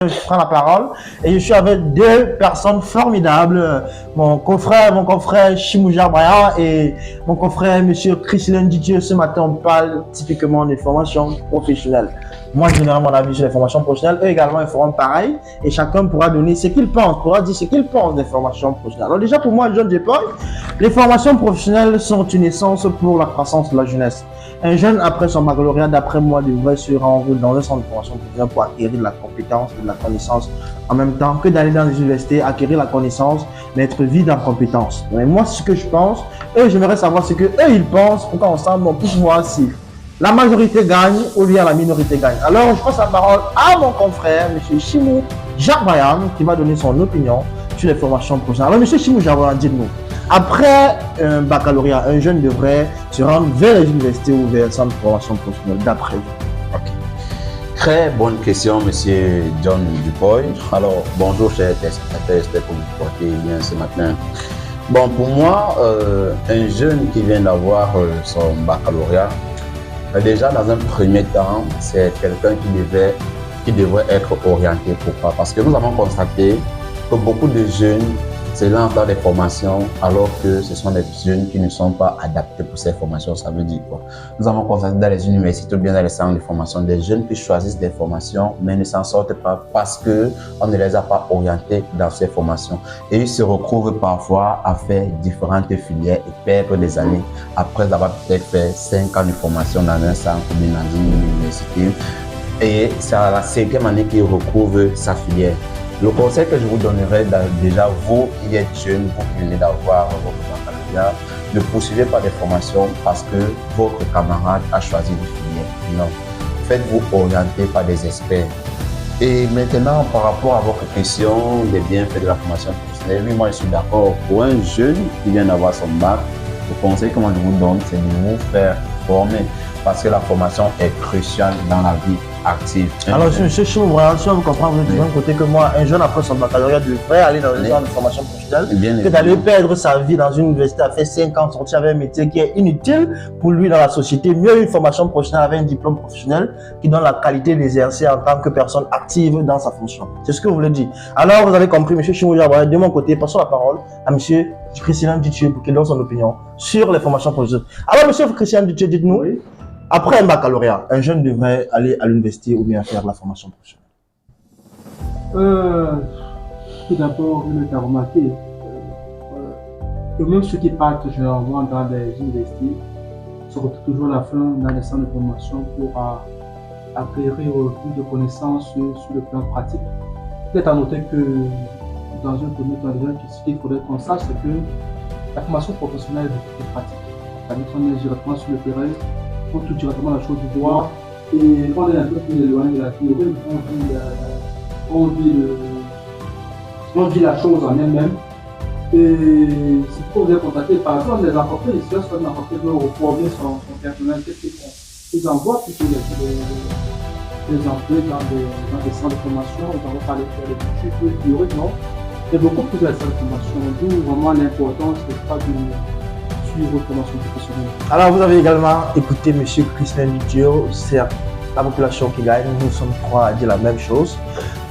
Je prends la parole et je suis avec deux personnes formidables, mon confrère Chimouja Brian et mon confrère Monsieur Christian Didier. Ce matin, on parle typiquement des formations professionnelles. Moi, je donnerai mon avis sur les formations professionnelles. Eux également, ils feront pareil et chacun pourra donner ce qu'il pense, pourra dire ce qu'il pense des formations professionnelles. Alors déjà, pour moi, John Depol, les formations professionnelles sont une essence pour la croissance de la jeunesse. Un jeune, après son baccalauréat, d'après moi, devrait se rendre dans un centre de formation professionnelle pour acquérir de la compétence et de la connaissance en même temps que d'aller dans les universités, acquérir la connaissance, mais être vide en compétences. Mais moi, ce que je pense, j'aimerais savoir ce que eux, ils pensent pour qu'ensemble, on puisse voir si la majorité gagne ou bien la minorité gagne. Alors, je passe la parole à mon confrère, M. Chimou Jarbayan, qui va donner son opinion sur les formations professionnelles. Alors, M. Chimou Jarbayan, dites-nous. Après un baccalauréat, un jeune devrait se rendre vers les universités ou vers le centre de formation professionnelle, d'après vous. Ok. Très bonne question, monsieur John Dubois. Alors, bonjour, chers téléspectateurs, j'espère que vous vous portez bien ce matin. Bon, pour moi, un jeune qui vient d'avoir son baccalauréat, déjà, dans un premier temps, c'est quelqu'un qui devrait être orienté. Pourquoi? Parce que nous avons constaté que beaucoup de jeunes se lancent dans des formations alors que ce sont des jeunes qui ne sont pas adaptés pour ces formations. Ça veut dire quoi? Nous avons constaté dans les universités ou bien dans les centres de formation des jeunes qui choisissent des formations mais ne s'en sortent pas parce qu'on ne les a pas orientés dans ces formations. Et ils se retrouvent parfois à faire différentes filières et perdre des années après avoir peut-être fait 5 ans de formation dans un centre ou bien dans une université. Et c'est à la 5e année qu'il retrouve sa filière. Le conseil que je vous donnerai, déjà vous qui êtes jeune, vous qui venez d'avoir votre baccalauréat, ne poursuivez pas des formations parce que votre camarade a choisi une filière. Non, faites-vous orienter par des experts. Et maintenant, par rapport à votre question des bienfaits de la formation professionnelle, oui, moi je suis d'accord. Pour un jeune qui vient d'avoir son bac, le conseil que moi je vous donne, c'est de vous faire former parce que la formation est cruciale dans la vie active. Alors, M. Chimou, si on vous comprend, vous êtes du même côté que moi, un jeune après son baccalauréat devrait aller dans le centre de formation professionnelle que d'aller perdre sa vie dans une université à faire 5 ans, sortir avec un métier qui est inutile pour lui dans la société. Mieux une formation professionnelle avec un diplôme professionnel qui donne la qualité d'exercer en tant que personne active dans sa fonction. C'est ce que vous voulez dire. Alors, vous avez compris, M. Chimou Jarbayan, de mon côté, passons la parole à M. Christian Didier pour qu'il donne son opinion sur les formations professionnelles. Alors, M. Christian Didier, dites-nous. Oui. Après un baccalauréat, un jeune devrait aller à l'université ou bien faire la formation professionnelle. Tout d'abord, je vais remarquer que même ceux qui partent généralement dans les universités se retrouvent toujours à la fin dans les centres de formation pour acquérir plus de connaissances sur le plan pratique. Peut-être à noter que dans un premier temps, ce qu'il faudrait qu'on sache, c'est que la formation professionnelle est pratique. C'est-à-dire qu'on est directement sur le terrain, on touche directement la chose du doigt et on est un peu plus éloigné de la théorie, on vit la chose en elle-même. Et c'est pour vous contacter, par exemple, les entreprises, si une entreprise veut reformer son personnel, qu'est-ce qu'ils font? Ils envoient plutôt les employés dans des centres de formation, ils envoient par les études théoriques, non? Il y a beaucoup plus de centres de formation, d'où vraiment l'importance de pas de suivre formation professionnelle. Alors, vous avez également écouté M. Christian Didier, c'est la population qui gagne, nous sommes trois à dire la même chose.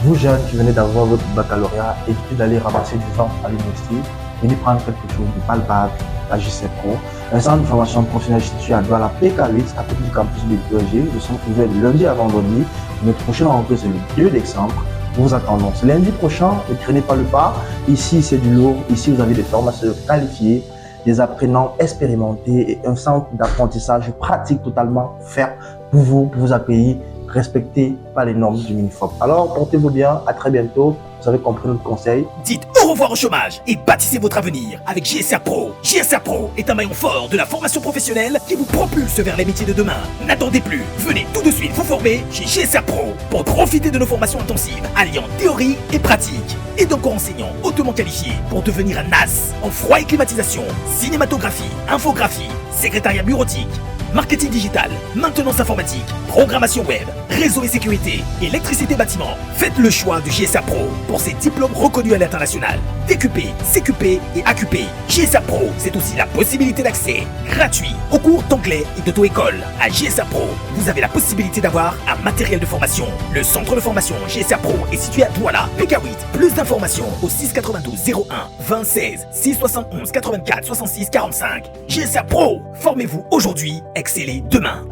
Vous jeunes qui venez d'avoir votre baccalauréat, évitez d'aller ramasser du vent à l'université, venez prendre quelque chose de palpable à JC Pro, un centre de formation professionnelle situé à Douala PK8, à côté du campus de l'UPG. Nous sommes ouverts du lundi à vendredi. Notre prochaine rencontre, c'est le 2 décembre. Nous vous attendons. C'est lundi prochain, ne traînez pas le pas. Ici, c'est du lourd. Ici, vous avez des formateurs qualifiés, des apprenants expérimentés et un centre d'apprentissage pratique totalement fait pour vous accueillir, respecté par les normes du MINIFOP. Alors, portez-vous bien, à très bientôt. Vous avez compris notre conseil. Dites au revoir au chômage et bâtissez votre avenir avec JSR Pro. JSR Pro est un maillon fort de la formation professionnelle qui vous propulse vers les métiers de demain. N'attendez plus, venez tout de suite vous former chez JSR Pro pour profiter de nos formations intensives alliant théorie et pratique. Et donc enseignants hautement qualifiés pour devenir un as en froid et climatisation, cinématographie, infographie, secrétariat bureautique, marketing digital, maintenance informatique, programmation web, réseau et sécurité, électricité bâtiment. Faites le choix de JSA Pro pour ses diplômes reconnus à l'international. DQP, CQP et AQP. JSA Pro, c'est aussi la possibilité d'accès gratuit aux cours d'anglais et d'auto-école. À JSA Pro, vous avez la possibilité d'avoir un matériel de formation. Le centre de formation JSA Pro est situé à Douala, PK8. Plus d'informations au 692 01 20 16 671 84 66 45. JSA Pro, formez-vous aujourd'hui, excellez demain.